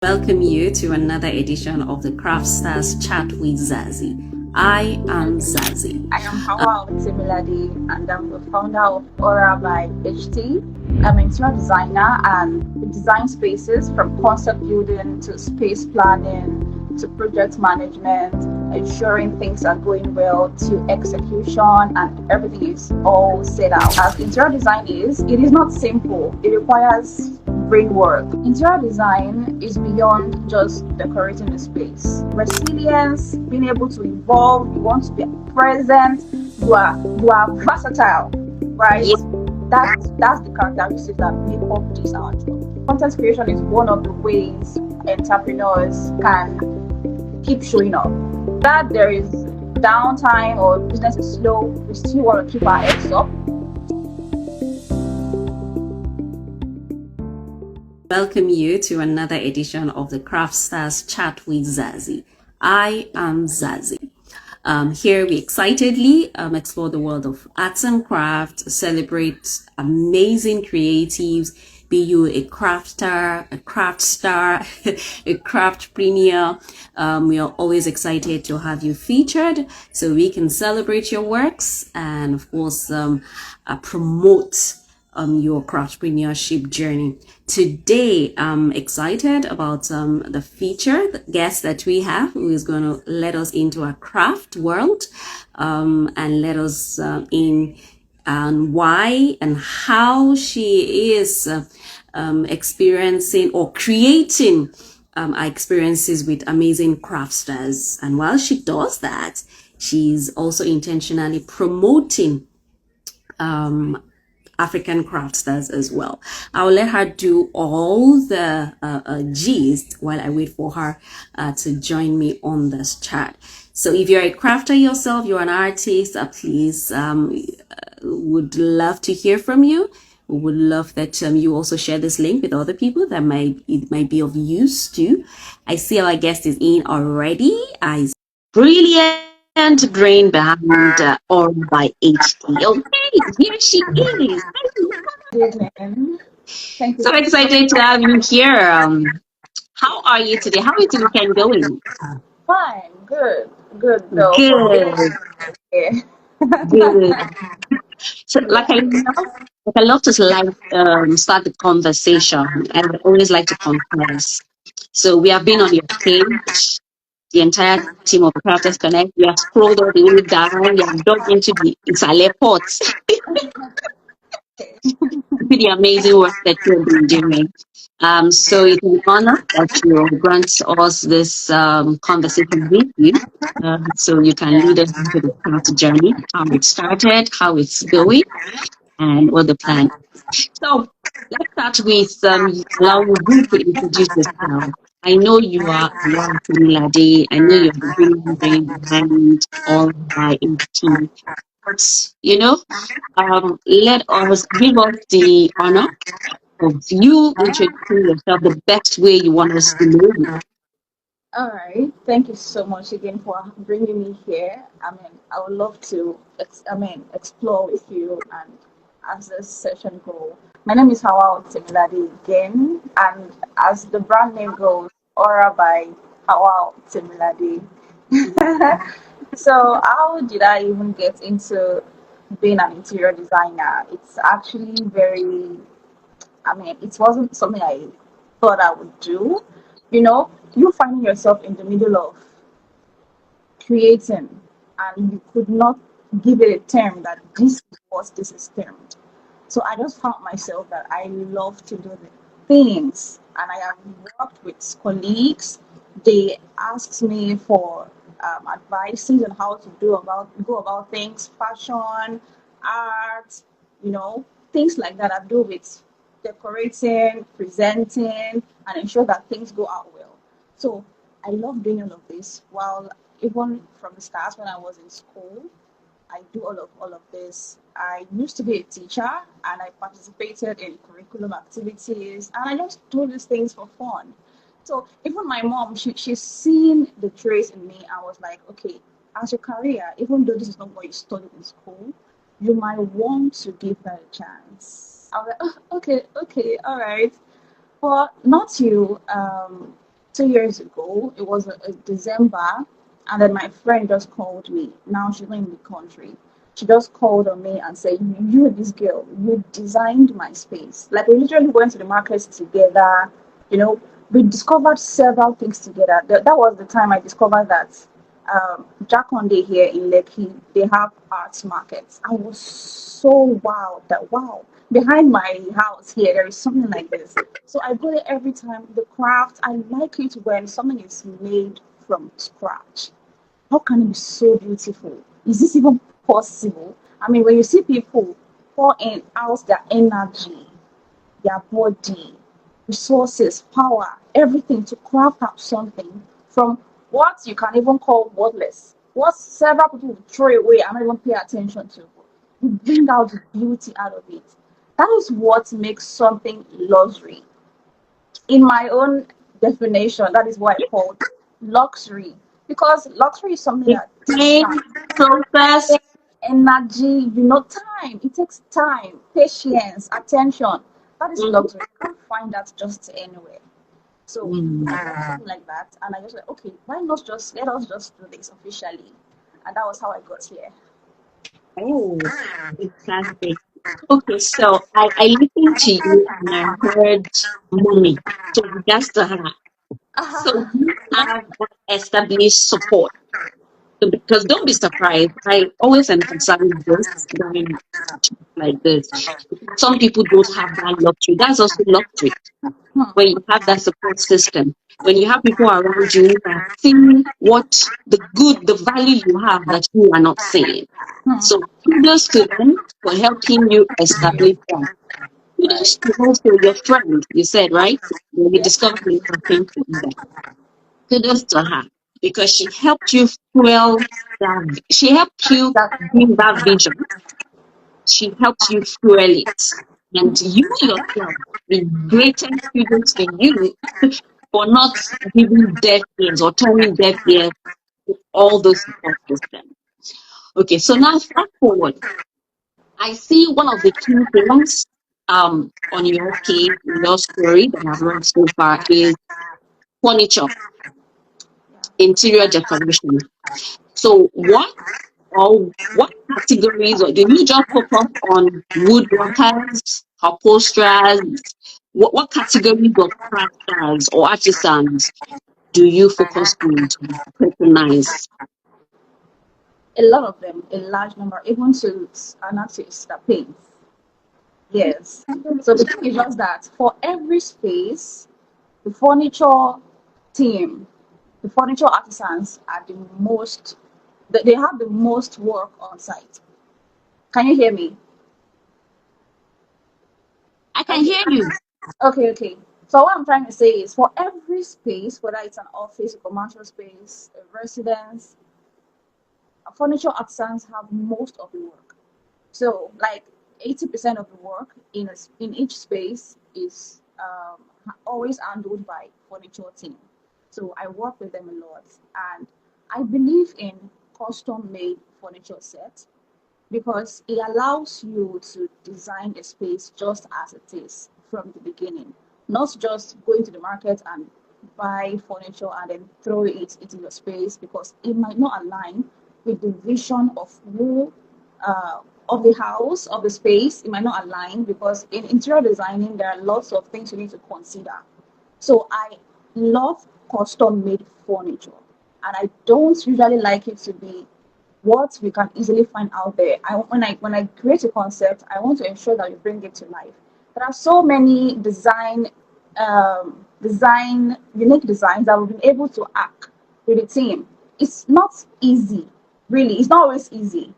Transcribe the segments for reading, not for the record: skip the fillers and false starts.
Welcome you to another edition of the craftStars Chat with Zazie. I am Zazie. I am Hawau Temilade, and I'm the founder of Aura by HT. I'm an interior designer and design spaces from concept building to space planning to project management, ensuring things are going well to execution and everything is all set out. As interior design is, it is not simple. It requires brain work. Interior design is beyond just decorating the space. Resilience, being able to evolve, you want to be present, you are versatile, right? That's the characteristics that make up this our job. Content creation is one of the ways entrepreneurs can keep showing up. That there is downtime or business is slow, we still want to keep our heads up. Welcome you to another edition of the craftStars Chat with Zazie. I am Zazie. Here we excitedly explore the world of arts and crafts, celebrate amazing creatives, be you a crafter, a craft star, a craftpreneur. We are always excited to have you featured so we can celebrate your works and, of course, promote your craftpreneurship journey. Today, I'm excited about the featured guest that we have, who is going to let us into a craft world and let us in and why and how she is experiencing or creating our experiences with amazing craftstars. And while she does that, she's also intentionally promoting African craftstars as well. I'll let her do all the gist while I wait for her to join me on this chat. So if you're a crafter yourself, you're an artist, please would love to hear from you. We would love that you also share this link with other people that it might be of use to. I see our guest is in already. Brilliant brain behind All by HT. Okay, here she is. Good evening. Thank you. So excited to have you here. How are you today? How is the weekend going? Fine, good though. Good, Yeah. good. So, I love to start the conversation, and I always like to confess. So we have been on your page, the entire team of Crafters Connect. We have scrolled all the way down. We have dug into the Isale pots. The amazing work that you've been doing. So it's an honor that you grant us this conversation with you. So you can lead us into the craft journey, how it started, how it's going, and what the plan is. So let's start with allow you to introduce yourself. I know you are Hawau Temilade. I know you're the brilliant brain behind All by 18. But, let us give us the honor of you introducing yourself the best way you want us to know you. All right. Thank you so much again for bringing me here. I would love to, explore with you and as this session go. My name is Hawau Temilade again, and as the brand name goes, Aura by Hawau Temilade. So how did I even get into being an interior designer? It's actually it wasn't something I thought I would do. You finding yourself in the middle of creating and you could not give it a term that this is what this is termed. So I just found myself that I love to do the things and I have worked with colleagues. They asked me for advices on how to go about things, fashion, art, things like that. I do with decorating, presenting, and ensure that things go out well. So I love doing all of this. While even from the start when I was in school, I do all of this. I used to be a teacher and I participated in curriculum activities and I just do these things for fun. So even my mom, she's seen the trace in me and was like, okay, as your career, even though this is not what you studied in school, you might want to give that a chance. I was like, oh, okay, all right. But not you. 2 years ago. It was a December, and then my friend just called me. Now she's not in the country. She just called on me and said, "You, this girl, you designed my space." Like we literally went to the markets together. You know, we discovered several things together. That was the time I discovered that Jaconde here in Lekki, they have arts markets. I was so wowed that wow, behind my house here there is something like this. So I go there every time. The craft, I like it when something is made from scratch. How can it be so beautiful? Is this even possible? I mean, when you see people pour in out their energy, their body, resources, power, everything to craft out something from what you can even call worthless, what several people will throw away and not even pay attention to. You bring out the beauty out of it. That is what makes something luxury. In my own definition, that is what I call luxury. Because luxury is something It's that takes time, time, process. energy, time. It takes time, patience, attention. That is Mhm. luxury. You can't find that just anywhere. So I Mm. got something like that, and I just like, okay, why not just let us just do this officially? And that was how I got here. Oh, fantastic. Okay, so I listened to you and I heard mommy. So regards to her. So you have established support. So because don't be surprised, I always emphasize this during like this. Some people don't have that luxury. That's also luxury Hmm, when you have that support system. When you have people around you who are seeing what the good, the value you have that you are not seeing. hmm, So kudos to them for helping you establish that. right. Kudos to also your friend, you said, right? When you Yeah, discovered the thing to do that. Kudos to her because she helped you fuel that, she helped you exactly. bring that vision. She helped you fuel it. And you yourself, the greatest kudos to you for not giving deaf ears or turning deaf ears to all those support systems. Okay, so now fast forward. I see one of the key things on your case, in your story that I've read so far is furniture, interior decoration. So what categories, or do you just focus on woodworkers, upholsterers? What categories of crafters or artisans do you focus on to patronize? A lot of them, a large number, even to an artist that paints. Yes. So the thing is just that for every space, the furniture team, the furniture artisans are the most, they have the most work on site. Can you hear me? I can Okay. hear you. Okay. So what I'm trying to say is for every space, whether it's an office, a commercial space, a residence, furniture artisans have most of the work. So like 80% of the work in each space is always handled by furniture team. So I work with them a lot, and I believe in custom made furniture sets because it allows you to design a space just as it is from the beginning, not just going to the market and buy furniture and then throw it into your space because it might not align with the vision of who of the house, of the space. It might not align because in interior designing there are lots of things you need to consider. So I love custom made furniture, and I don't usually like it to be what we can easily find out there. When I create a concept, I want to ensure that you bring it to life. There are so many unique designs that we've been able to hack with the team. It's not easy, really. It's not always easy.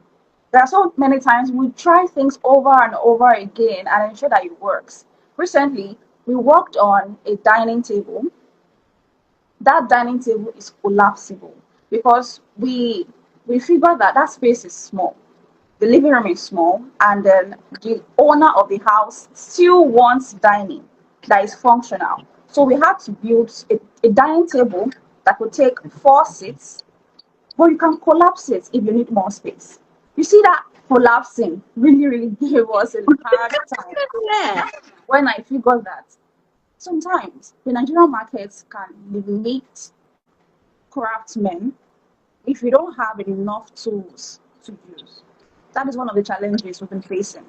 There are so many times we try things over and over again and ensure that it works. Recently, we worked on a dining table. That dining table is collapsible because we figured that that space is small, the living room is small, and then the owner of the house still wants dining that is functional. So we had to build a dining table that could take 4 seats, but you can collapse it if you need more space. You see that collapsing really gave us a hard time Yeah. when I figured that sometimes the Nigerian markets can limit craftsmen if we don't have enough tools to use. That is one of the challenges we've been facing.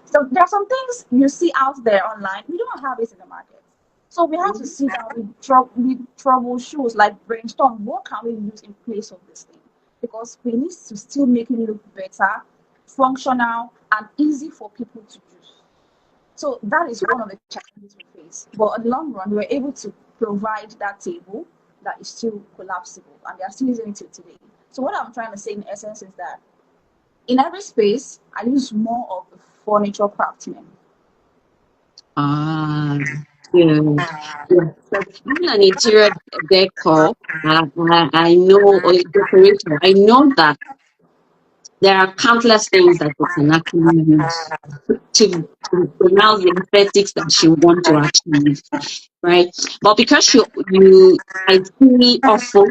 So there are some things you see out there online, we don't have it in the market. So we have to sit down with troubleshoot, like brainstorm, what can we use in place of this thing? Because we need to still make it look better, functional, and easy for people to use. So that is one of the challenges we face. But in the long run, we were able to provide that table that is still collapsible, and they are still using it till today. So what I'm trying to say in essence is that in every space, I use more of the furniture craftsman. Ah, yeah. Yeah. So being an interior decor, I know, or a decorator, I know that there are countless things that we can actually use to pronounce the aesthetics that you want to achieve, right? But because I see often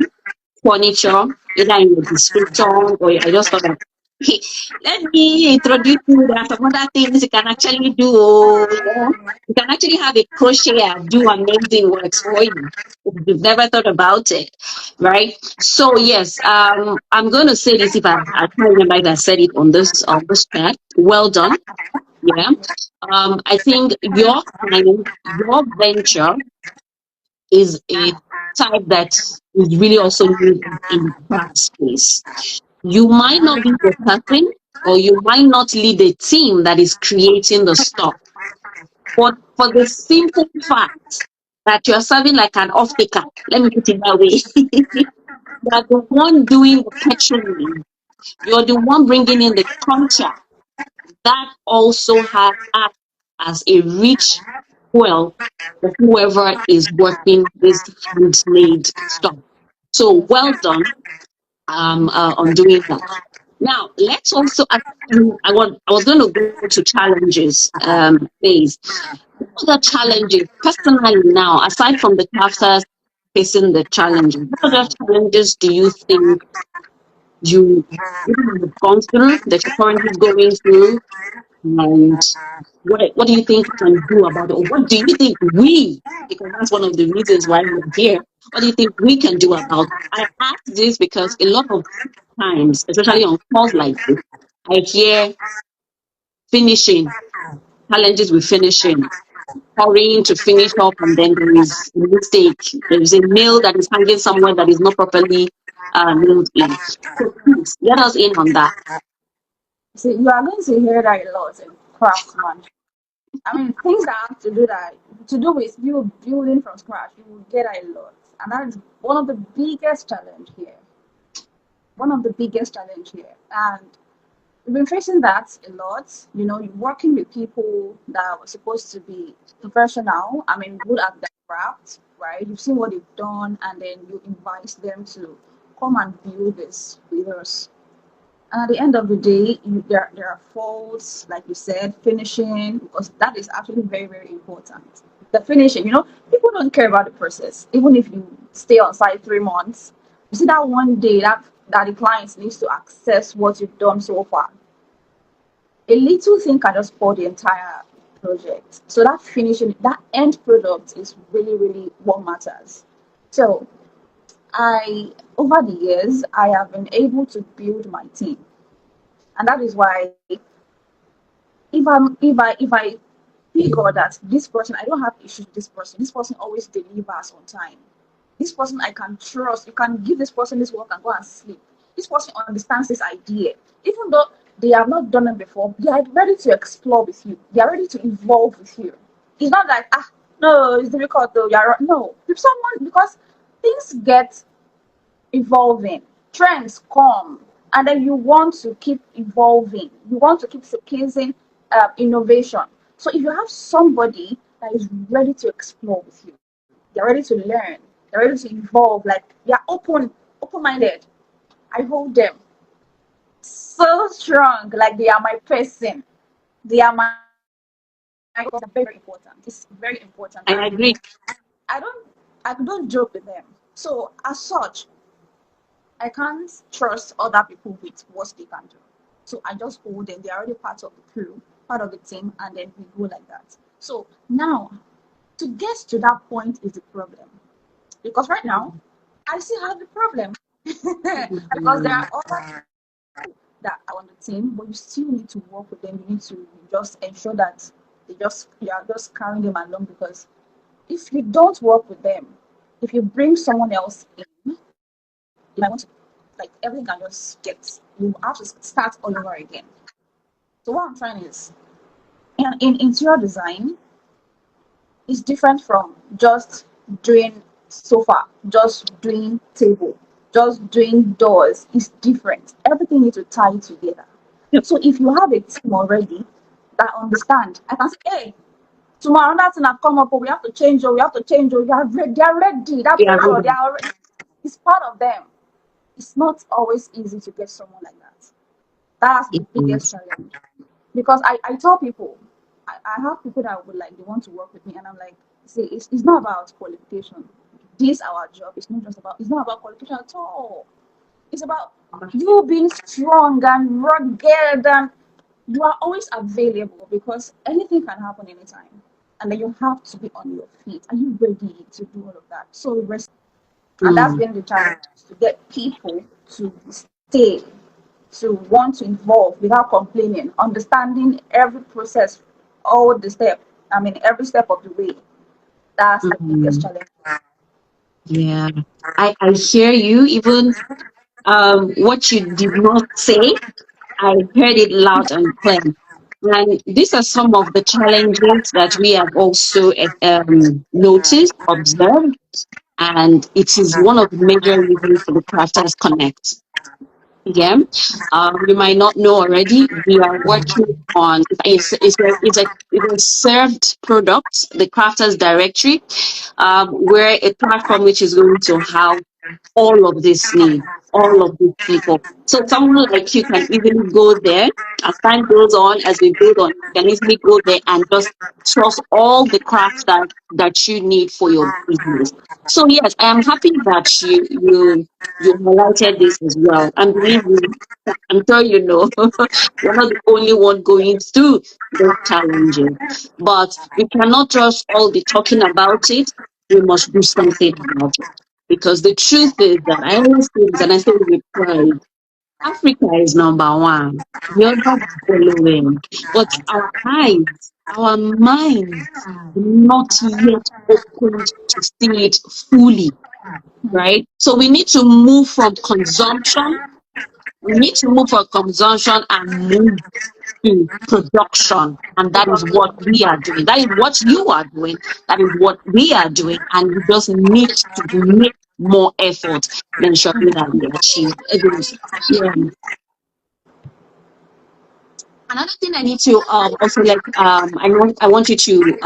furniture, either in your description or I just thought that, hey, let me introduce you. There are some other things you can actually do. Oh, yeah. You can actually have a crochet and do amazing works for you if you've never thought about it, right? So yes, I'm going to say this if I can't remember if I said it on this chat. Well done, yeah. I think your venture is a type that is really also needed in the craft space. You might not be the person, or you might not lead a team that is creating the stuff, but for the simple fact that you're serving like an off-taker, let me put it that way, you're the one doing the catering, you're the one bringing in the culture, that also has acts as a rich well for whoever is working this handmade stuff. So Yes. well done on doing that. Now let's also I was going to go to challenges phase. What other challenges personally now, aside from the crafters facing the challenges, what other challenges do you think you have gone through, that you're currently going through, and what do you think we can do about it? Or what do you think we, because that's one of the reasons why we're here, what do you think we can do about it? I ask this because a lot of times, especially on calls like this, I hear finishing, challenges with finishing, hurrying to finish up, and then there is a mistake. There is a nail that is hanging somewhere that is not properly nailed in. So please, let us in on that. See, you are going to hear that a lot in craftsmanship. I mean, things that have to do with you building from scratch, you will get that a lot, and that is one of the biggest challenge here. One of the biggest challenge here, and we've been facing that a lot. You know, you're working with people that were supposed to be professional. I mean, good at their craft, right? You've seen what they've done, and then you invite them to come and build this with us. And at the end of the day, there are faults, like you said, finishing, because that is actually very, very important. The finishing, people don't care about the process. Even if you stay on site 3 months, you see that one day that the client needs to access what you've done so far. A little thing can just spoil the entire project. So that finishing, that end product is really, really what matters. So over the years, I have been able to build my team, and that is why if I figure that this person, I don't have issues with this person always delivers on time. This person I can trust. You can give this person this work and go and sleep. This person understands this idea. Even though they have not done it before, they are ready to explore with you. They are ready to evolve with you. It's not like, no, it's difficult though. No. If someone, because things get evolving, trends come, and then you want to keep evolving, you want to keep showcasing innovation. So if you have somebody that is ready to explore with you, they're ready to learn, they're ready to evolve, like they're open-minded, I hold them so strong, like they are my person, they are my very important. It's very important, I and agree. i don't I don't joke with them. So as such, I can't trust other people with what they can do. So I just hold them. They're already part of the crew, part of the team, and then we go like that. So now, To get to that point is the problem. Because right now, I still have the problem. Because there are other that are on the team, but you still need to work with them. You need to just ensure that you are just carrying them along, because if you don't work with them, if you bring someone else in, you might want to, like, everything can just get, you have to start all over again. So what I'm trying is, in interior design, is different from just doing sofa, just doing table, just doing doors. It's different. Everything needs to tie together. So if you have a team already that understand, I can say, hey, tomorrow that thing have come up, oh, we have to change, oh, we have to change, oh, they are ready. That Yeah. pressure, they are ready. It's part of them. It's not always easy to get someone like that. That's the biggest challenge. Because I tell people, I have people that would like, they want to work with me, and I'm like, see, it's not about qualification. This our job. It's not about qualification at all. It's about you being strong and rugged, and you are always available, because anything can happen anytime. And then you have to be on your feet. Are you ready to do all of that? So rest, and that's Mm. been the challenge, to get people to stay, to want to involve without complaining, understanding every process, all the step. I mean, every step of the way. That's the biggest Mm. challenge. Yeah. I hear you. Even what you did not say, I heard it loud and clear. And these are some of the challenges that we have also noticed, observed, and it is one of the major reasons for the Crafters Connect. Yeah, you might not know already. We are working on it's a served product, the Crafters Directory, where a platform which is going to have all of this need, all of these people. So someone like you can easily go there. As time goes on, as we build on, you can easily go there and just source all the crafts that you need for your business. So yes, I am happy that you highlighted this as well. And believe me, I'm sure you know you're not the only one going through those challenges. But we cannot just all be talking about it. We must do something about it. Because the truth is that I always say this, and I say it with pride, Africa is number one. The others are following. But our eyes, our minds, are not yet opened to see it fully, right? So we need to move from consumption. We need to move from consumption and move to production. And that is what we are doing. That is what you are doing. That is what we are doing. And we just need to make more effort in ensuring that we achieve this. Yeah. Another thing I need to also I want you to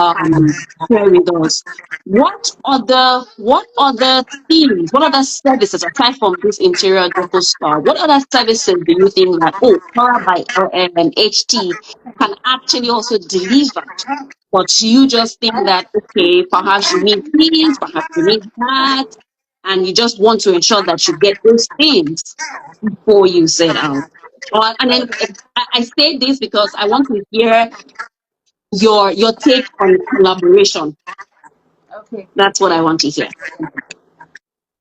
share with us what other things, what other services aside from this interior deco store, what other services do you think that Cora by HT can actually also deliver? But you just think that okay, perhaps you need this, perhaps you need that, and you just want to ensure that you get those things before you set out. And then I say this because I want to hear your take on collaboration. Okay. That's what I want to hear.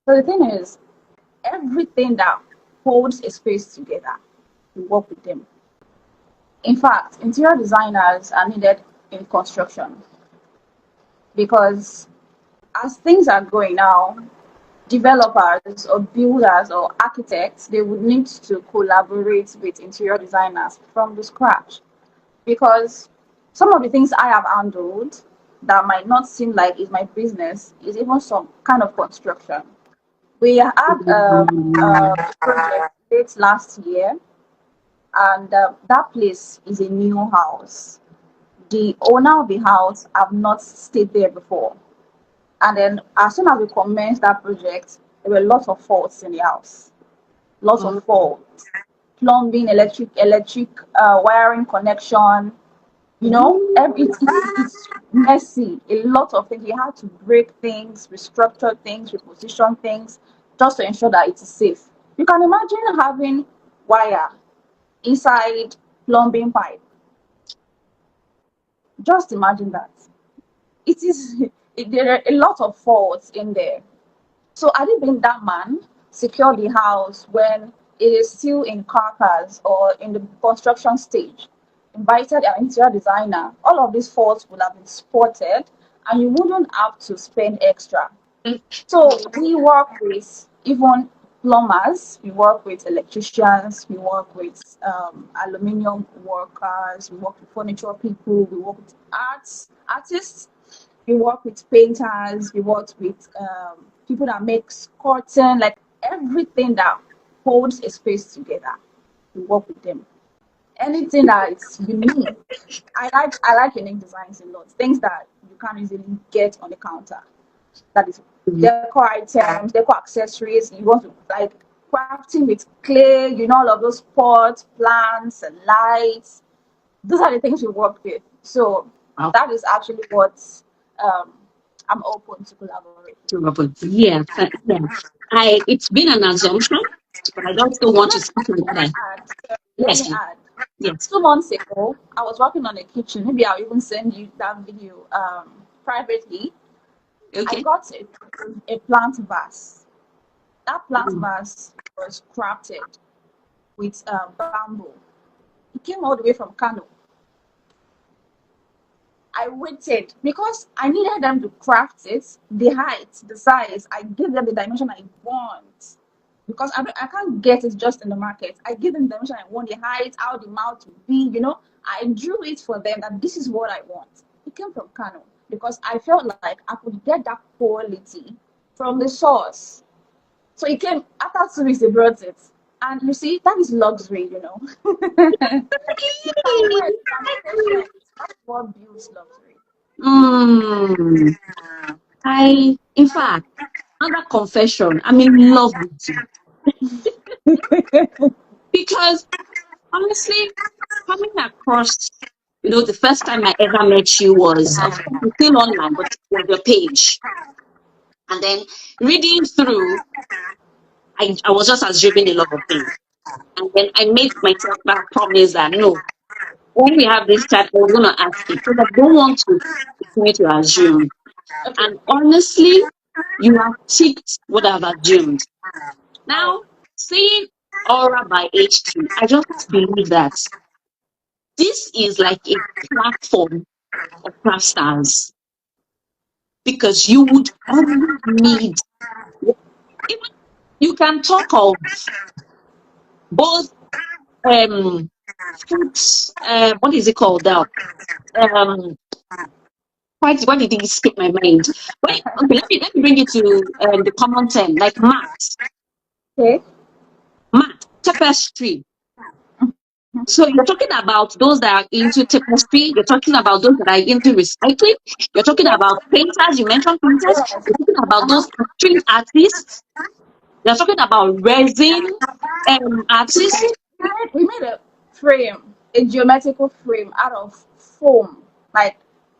So the thing is, everything that holds a space together, you work with them. In fact, interior designers are needed in construction, because as things are going now, developers or builders or architects, they would need to collaborate with interior designers from the scratch, because some of the things I have handled that might not seem like is my business is even some kind of construction. We had a project late last year, and that place is a new house. The owner of the house have not stayed there before, and then as soon as we commenced that project, there were lots of faults in the house. Lots of Mm. faults, plumbing, electric wiring connection. It's messy. A lot of things. You have to break things, restructure things, reposition things, just to ensure that it is safe. You can imagine having wire inside plumbing pipe. Just imagine that. It is there are a lot of faults in there. So had it been that man secure the house when it is still in carcass or in the construction stage, invited an interior designer, all of these faults would have been spotted and you wouldn't have to spend extra. So we work with even plumbers, we work with electricians, we work with aluminium workers, we work with furniture people, we work with artists, we work with painters, we work with people that make curtain, like everything that holds a space together. We work with them. Anything that is unique. I like unique designs a lot. Things that you can't easily get on the counter. That is decor items, decor accessories. You want to like crafting with clay, all of those pots, plants, and lights. Those are the things we work with. So Wow. that is actually what um, I'm open to collaborate. Yeah, yeah. It's been an assumption, but I don't still want to speak on Let me that. add. Let Yes, me add. yes. 2 months ago, I was working on a kitchen. Maybe I'll even send you that video privately. I Okay. got a plant vase. That plant vase was crafted with bamboo. It came all the way from Kano. I waited because I needed them to craft it, the height, the size. I give them the dimension I want because I can't get it just in the market. I give them the dimension I want, the height, how the mouth will be. I drew it for them that this is what I want. It came from Kano because I felt like I could get that quality from the source. So it came after 2 weeks, they brought it. And you see, that is luxury. You can wait, you can be patient. That's what builds luxury. Mm, in fact, another confession, I'm in love with you because honestly, coming across, the first time I ever met you was, of course, it's still online, but it was your page. And then reading through, I was just assuming a lot of things. And then I made myself that promise that no, when we have this chat, we're going to ask you because I don't want to continue to assume. Okay. And honestly, you have ticked what I've assumed. Oh, Now, saying Aura by H2, I just believe that this is like a platform of craftstars because you would always need, even you can talk of both fruits, what is it called now? Um, why did it escape my mind? Wait, okay, let me bring it to the common term, like okay. mat, tapestry. So you're talking about those that are into tapestry, you're talking about those that are into recycling, you're talking Yes. about painters, you mentioned painters, Yes. you're talking about those Uh-huh. street artists, you're talking about resin artists. We made a frame, a geometrical frame out of foam, like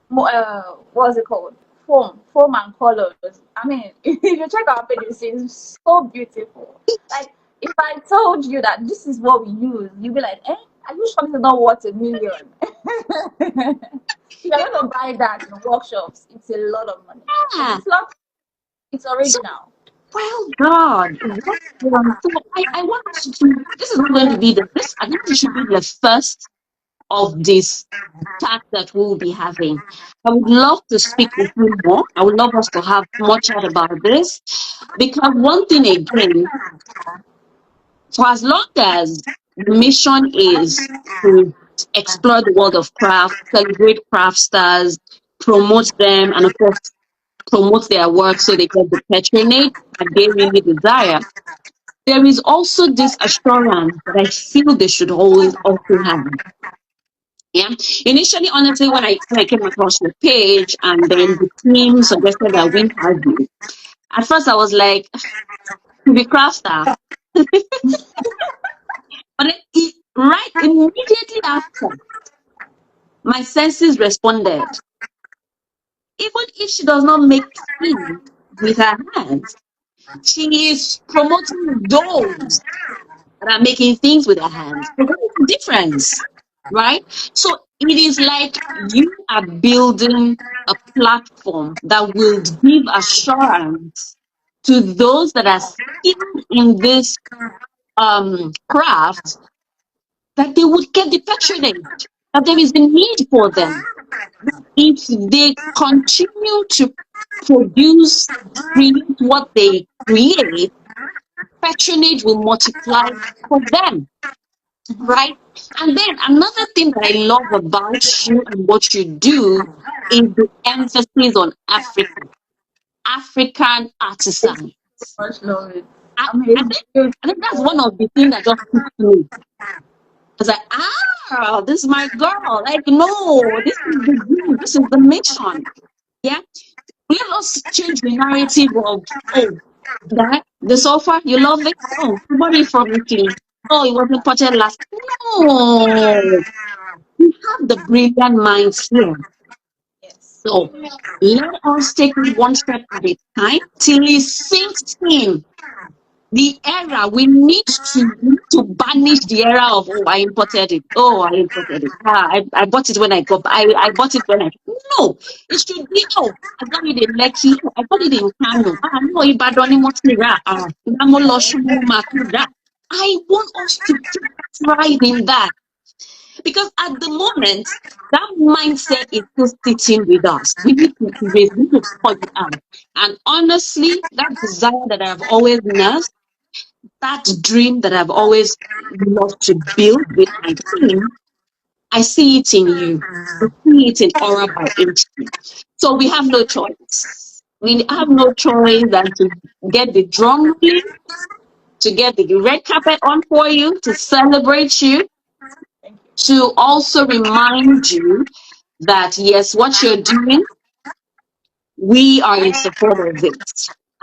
what's it called? Foam and colors. I mean, if you check our page, you see it's so beautiful. Like if I told you that this is what we use, you'd be like, are you sure this is not worth 1 million? If you're You going to buy that in workshops, it's a lot of money. But know, it's not. It's so original. well done. So I want to, this is not going to be I think this should be the first of this chat that we'll be having. I would love to speak with you more. I would love us to have more chat about this because one thing again, for as long as the mission is to explore the world of craft, celebrate craft stars, promote them, and of course, promote their work so they get the patronage that they really desire, there is also this assurance that I feel they should always also have. Yeah. Initially, honestly, when I came across your page and then the team suggested that we have you, at first I was like, to be craft star. But right immediately after, my senses responded. Even if she does not make things with her hands, she is promoting those that are making things with their hands. So what is the difference? Right? So It is like you are building a platform that will give assurance to those that are skilled in this craft, that they would get the patronage, that there is a need for them. If they continue to produce, create what they create, patronage will multiply for them, right? And then another thing that I love about you and what you do is the emphasis on Africa, African artisans. Much love it. I, I mean, I it's think I think that's one beautiful. of the things that just picked me. I was like, this is my girl. Like, no, this is the dream. This is the mission. Yeah. Let us change the narrative of, oh, that the sofa, you love it? Oh, you bought it from Italy. Oh, it was imported last. No, we have the brilliant minds here. Yes. So let us take it one step at a time till it sinks in. The era, we need to banish the era of, oh, I imported it. Oh, I imported it. I bought it when I bought it when I no. It should be, oh, I got it in Lekki, I got it in Kano. No, Ibadan ni mo ti rà. Ìgbà mo lọ Ṣómó mo máa tún rà. I want us to take pride in that, because at the moment that mindset is still sitting with us. We need to erase, we need to pull it out. And honestly, that desire that I've always nursed, that dream that I've always loved to build with my team, I see it in you. I see it in Aura by Instinct. So we have no choice. We have no choice than to get the drum rolling, to get the red carpet on for you, to celebrate you, Thank you. to also remind you that yes, what you're doing, we are in support of it.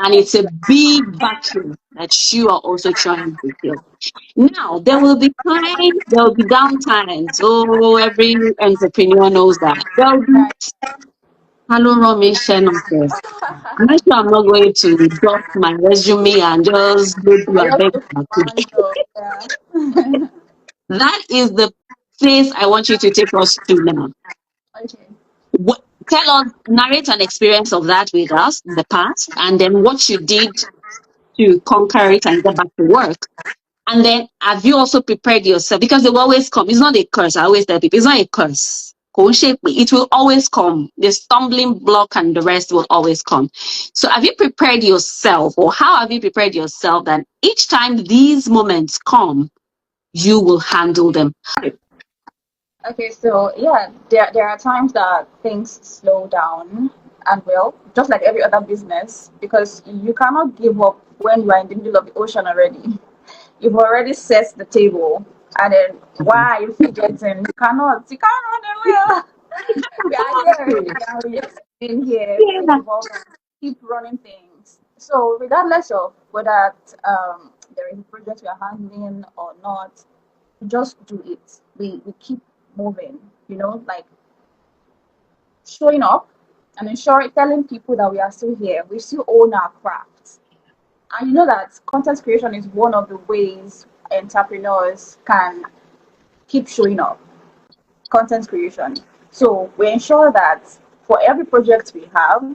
And it's a big battle that you are also trying to fill. Now, there will be times, there will be down times. Oh, every entrepreneur knows that. There will be, Right. hello, Romy Shenofes. I'm not sure I'm not going to drop my resume and just go do I a just big look for party. one job. Yeah. That is the place I want you to take us to now. Okay. Tell us, narrate an experience of that with us in the past, and then what you did to conquer it and get back to work. And then, have you also prepared yourself? Because they will always come. It's not a curse. I always tell people, it's not a curse. It will always come. The stumbling block and the rest will always come. So, have you prepared yourself, or how have you prepared yourself that each time these moments come, you will handle them? Okay, so yeah, there are times that things slow down and well, just like every other business, because you cannot give up when you are in the middle of the ocean already. You've already set the table, and then why are you fidgeting? You cannot run away. We are here already, and we just been here, keep Yeah. evolving, keep running things. So regardless of whether there is a project we are handling or not, we just do it. We keep moving, like showing up and ensuring telling people that we are still here. We still own our craft. And you know that content creation is one of the ways entrepreneurs can keep showing up. Content creation. So we ensure that for every project we have,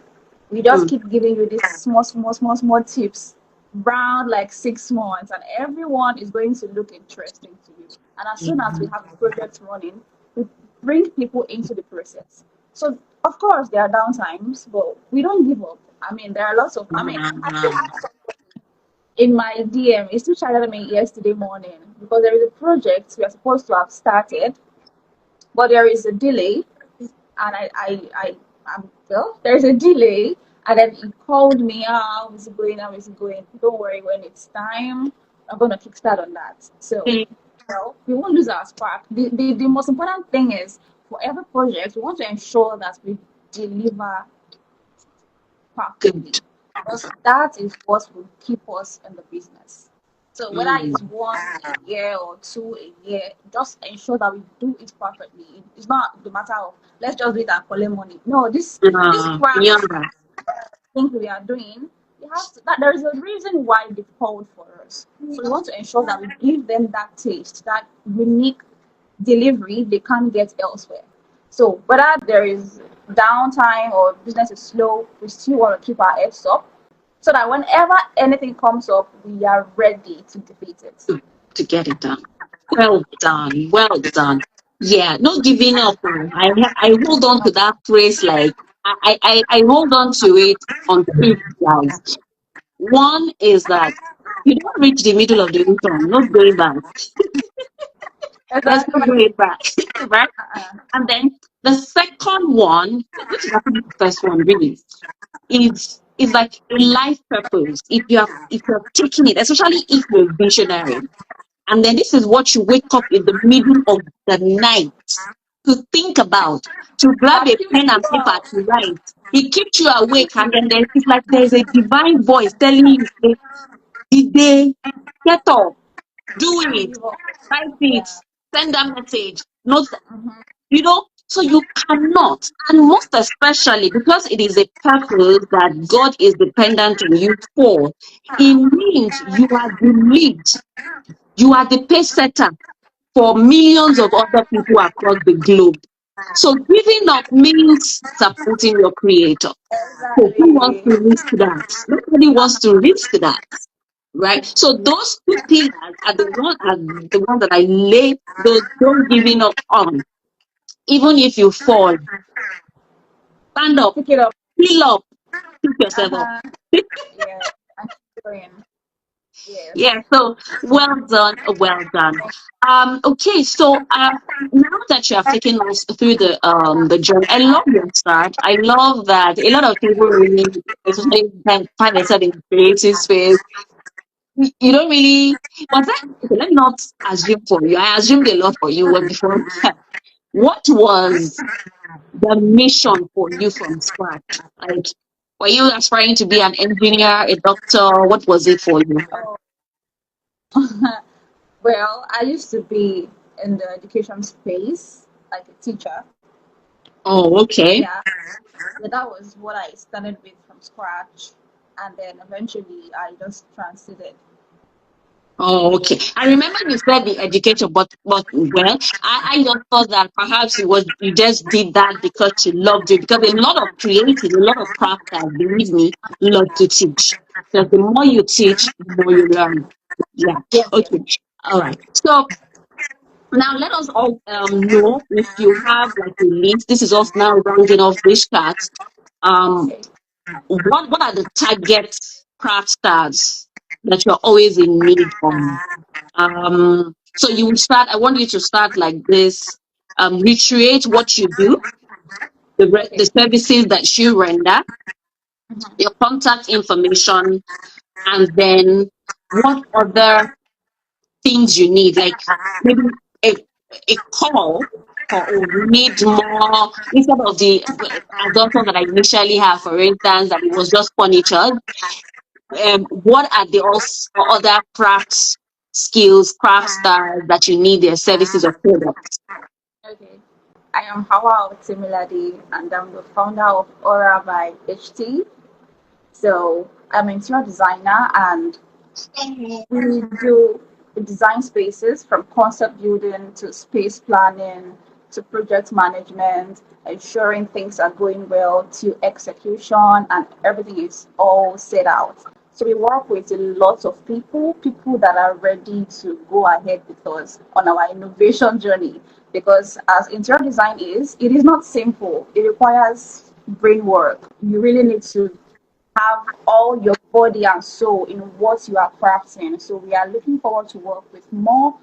we just Mm. keep giving you these small tips round like 6 months, and everyone is going to look interesting to you. And as soon as we have the project running, we bring people into the process. So of course there are downtimes, but we don't give up. I mean, there are lots of. I mean, I still have some in my DM. He still chatted me yesterday morning because there is a project we are supposed to have started, but there is a delay, and well, there's a delay, and then he called me. How is it going? How is it going? Don't worry, when it's time, I'm gonna kickstart on that. So, well, we won't lose our spark. The most important thing is for every project, we want to ensure that we deliver perfectly, Good. because that is what will keep us in the business. So whether it's Mm. one a year or two a year, just ensure that we do it perfectly. It's not the matter of let's just do it and collect money. No, this Yeah. craft thing we are doing, you have to, that there is a reason why they called for us. So we want to ensure that we give them that taste, that unique delivery they can't get elsewhere. So whether there is downtime or business is slow, we still want to keep our heads up so that whenever anything comes up, we are ready to defeat it. To get it done. Well done. Well done. Yeah, no giving up. Oh. I hold on to that phrase like I hold on to it on two flags. One is that you don't reach the middle of the income, not going back. Let's not go Exactly. it back. Right? And then the second one, which is actually the first one really, is like a life purpose. If you're taking it, especially if you're visionary. And then this is what you wake up in the middle of the night to think about, to grab That a keeps pen you and paper up. to write. It keeps you awake, and then it's like there's a divine voice telling you, say, did they get up, do Don't it, give up. write it, Yeah. send a message, not, so you cannot, and most especially because it is a purpose that God is dependent on you for, it means you are the lead, you are the pace setter for millions of other people across the globe. So giving up means supporting your creator. So who wants Exactly. to risk that? Nobody wants to risk that, right? So those two pillars are the ones that I lay those don't giving up on. Even if you fall, stand up, Pick it up. peel up, pick yourself up. Uh-huh. Yeah. And keep going. Yeah, Yes. so well done, well done. Okay, so now that you have taken us through the journey, I love your start. I love that a lot of people really, especially find themselves in the creative space. You don't really was that okay, let me not assume for you. I assumed a lot for you before. What was the mission for you from scratch? Like, were you aspiring to be an engineer, a doctor? What was it for you? Oh. Well, I used to be in the education space, like a teacher. Oh, okay. Yeah. Yeah, that was what I started with from scratch. And then eventually I just transited. Oh, okay. I remember you said the education, but well, I just thought that perhaps it was you just did that because you loved it. Because a lot of creatives, a lot of crafters, believe me, love to teach. Because the more you teach, the more you learn. Yeah. Yes, yes. Okay. All right. So now let us all know if you have like a list. This is us now rounding off this chat. Um, Okay. what are the target craft stars that you're always in need of? So you will start, I want you to start like this. Recreate what you do, the Okay. services that you render, your contact information, and then what other things you need, like maybe a, a call for oh, we need more instead of the assumption that I initially have, for instance, that it was just furniture. What are the also other crafts skills, craft styles that you need their services or products? Okay. I am Hawau Temilade and I'm the founder of Aura by HT. So I'm an interior designer and we do design spaces from concept building to space planning to project management, ensuring things are going well to execution and everything is all set out. So we work with a lot of people that are ready to go ahead with us on our innovation journey. Because as interior design is, it is not simple. It requires brain work. You really need to have all your body and soul in what you are crafting. So we are looking forward to work with more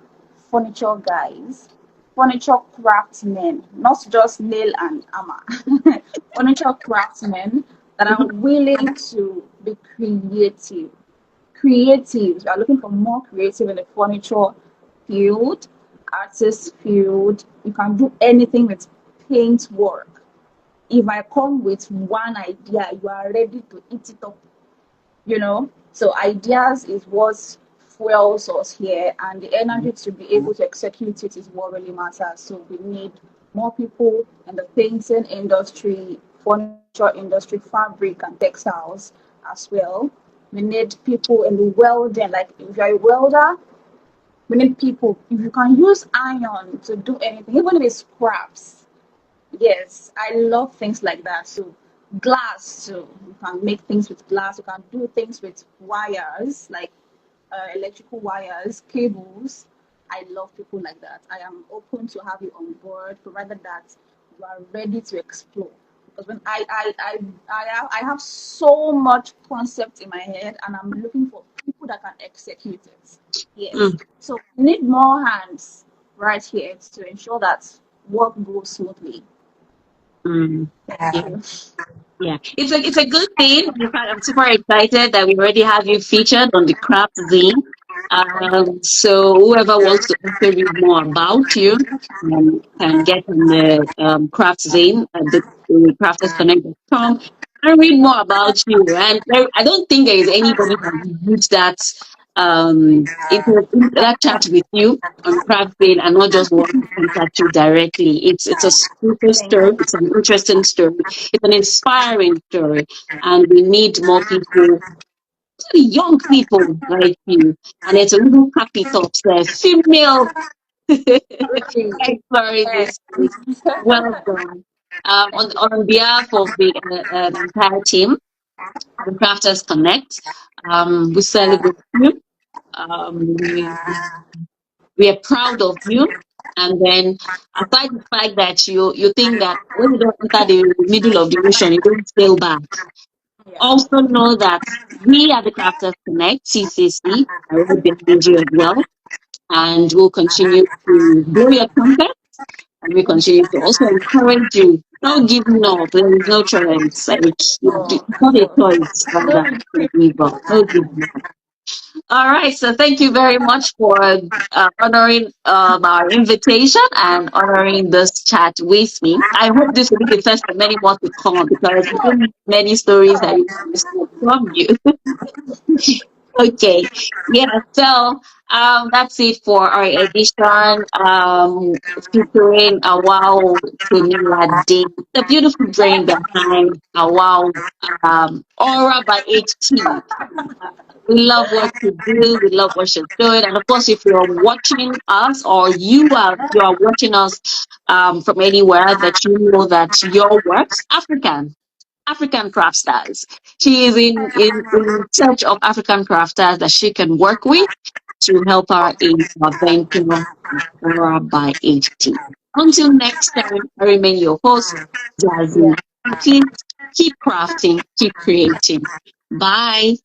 furniture guys, furniture craftsmen, not just nail and hammer, furniture craftsmen that are willing to be creative. Creatives, we are looking for more creative in the furniture field, artist field. You can do anything with paint work. If I come with one idea, you are ready to eat it up. So ideas is what fuels us here, and the energy to be able to execute it is what really matters. So we need more people in the painting industry, furniture industry, fabric and textiles as well. We need people in the welding, like if you're a welder, we need people. If you can use iron to do anything, even if it's scraps, Yes, I love things like that. So glass too. You can make things with glass. You can do things with wires, like electrical wires, cables. I love people like that. I am open to have you on board, provided that you are ready to explore. Because when I have so much concept in my head, and I'm looking for people that can execute it. Yes. Mm, So we need more hands right here to ensure that work goes smoothly. mm. Thank you. Yeah, it's a good thing. In fact, I'm super excited that we already have you featured on the craft zine. So whoever wants to also read more about you can get on the craft zine at the craftersconnect.com and read more about you. And I don't think there is anybody that will use that that chat with you on craft zine and not just want to contact you directly. It's a super Thank story. It's an interesting story. It's an inspiring story, and we need more people, young people like you. And it's a little happy thoughts there, female you. exploring Yes. this space. Well done. Thank you. On behalf of the entire team, the Crafters Connect, we celebrate you. We are proud of you. And then, aside the fact that you think that when you don't enter the middle of the ocean, you don't sail back. Yeah. Also know that we at the Crafters Connect, CCC, are right behind you as well. And we'll continue to blow your trumpet, and we continue to also encourage you. Don't give up. There is no choice. Like, Oh, it's not a no. choice, No rather, to retreat. give up. No give up. All right. So thank you very much for honoring our invitation and honoring this chat with me. I hope this will be the first of many more to come because we don't have many stories that we want to from you. Okay. Yeah. So that's it for our edition featuring Hawau Temilade, the beautiful brain behind Hawau Aura by HT. We love what you do. We love what you're doing. And of course, if you're watching us or you are watching us from anywhere that you know that your works African craft stars. She is in search of African craft stars that she can work with to help her in her venture Aura by HT. Until next time, I remain your host, Yeah. Jazzy. Please keep crafting, keep creating. Bye.